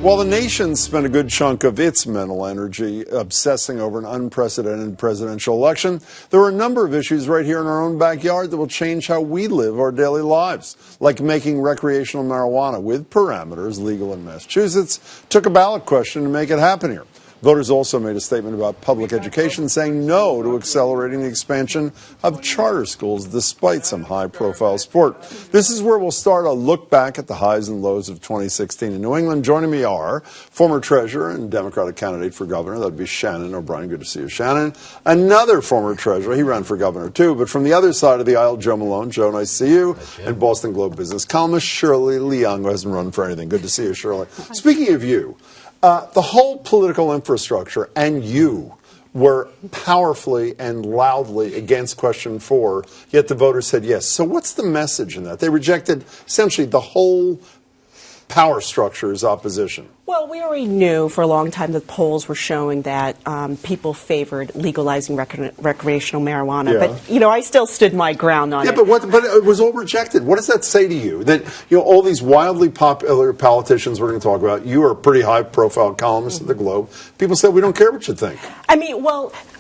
While the nation spent a good chunk of its mental energy obsessing over an unprecedented presidential election, there are a number of issues right here in our own backyard that will change how we live our daily lives, like making recreational marijuana with parameters legal in Massachusetts took a ballot question to make it happen here. Voters also made a statement about public education, saying no to accelerating the expansion of charter schools despite some high-profile support. This is where we'll start a look back at the highs and lows of 2016 in New England. Joining me are former treasurer and Democratic candidate for governor, that'd be Shannon O'Brien. Good to see you, Shannon. Another former treasurer, he ran for governor too, but from the other side of the aisle, Joe Malone. Joe, nice to see you. And Boston Globe business columnist Shirley Leung, who hasn't run for anything. Good to see you, Shirley. Speaking of you, the whole political infrastructure and you were powerfully and loudly against question 4, yet the voters said yes. So what's the message in that? They rejected essentially the whole power structure as opposition. Well, we already knew for a long time that polls were showing that people favored legalizing recreational marijuana. Yeah. But, I still stood my ground on it. Yeah, but it was all rejected. What does that say to you? That, all these wildly popular politicians we're going to talk about, you are a pretty high-profile columnist at the Globe. People said, we don't care what you think.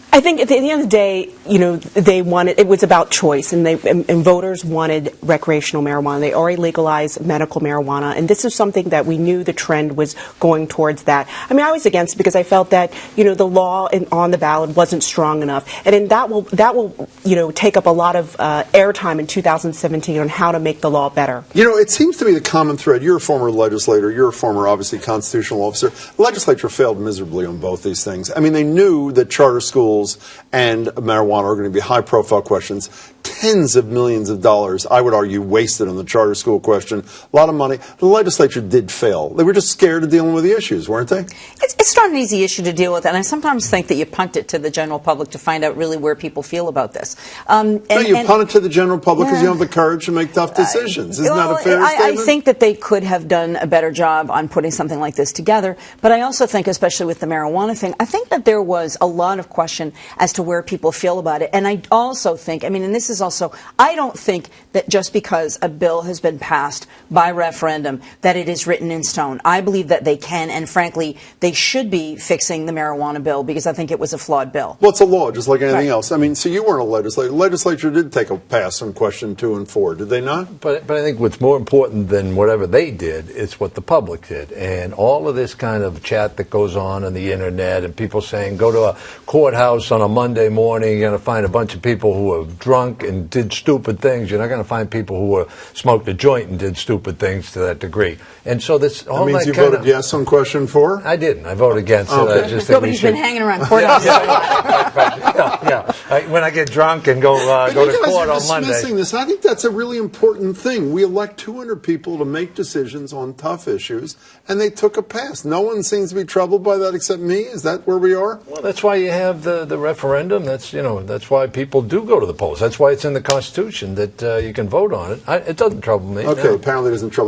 I think at the end of the day, they wanted, it was about choice, and voters wanted recreational marijuana. They already legalized medical marijuana, and this is something that we knew the trend was going towards that. I was against it because I felt that, the law on the ballot wasn't strong enough, and then that will take up a lot of airtime in 2017 on how to make the law better. It seems to be the common thread. You're a former legislator. You're a former, obviously, constitutional officer. The legislature failed miserably on both these things. They knew that charter schools and marijuana are going to be high-profile questions. Tens of millions of dollars, I would argue, wasted on the charter school question. A lot of money. The legislature did fail. They were just scared of dealing with the issues, weren't they? It's not an easy issue to deal with, and I sometimes think that you punt it to the general public to find out really where people feel about this. You punt it to the general public because you don't have the courage to make tough decisions. Isn't that a fair statement? I think that they could have done a better job on putting something like this together, but I also think, especially with the marijuana thing, I think that there was a lot of question as to where people feel about it. And I also think, and this is also, I don't think that just because a bill has been passed by referendum that it is written in stone. I believe that they can, and frankly, they should be fixing the marijuana bill because I think it was a flawed bill. Well, it's a law, just like anything Right. else. So you weren't a legislator. The legislature did take a pass on question 2 and 4, did they not? But I think what's more important than whatever they did is what the public did. And all of this kind of chat that goes on the internet and people saying, go to a courthouse on a Monday morning, you're going to find a bunch of people who are drunk and did stupid things. You're not going to find people who smoked a joint and did stupid things to that degree. And so this all that means you voted yes on question 4? I didn't. I voted against it. Okay. I just think Nobody's been hanging around courthouses. When I get drunk and go to court on Monday. This. I think that's a really important thing. We elect 200 people to make decisions on tough issues, and they took a pass. No one seems to be troubled by that except me. Is that where we are? Well, that's why you have the referendum. That's why people do go to the polls. That's why it's in the Constitution that you can vote on it. It doesn't trouble me. Okay, no. Apparently it doesn't trouble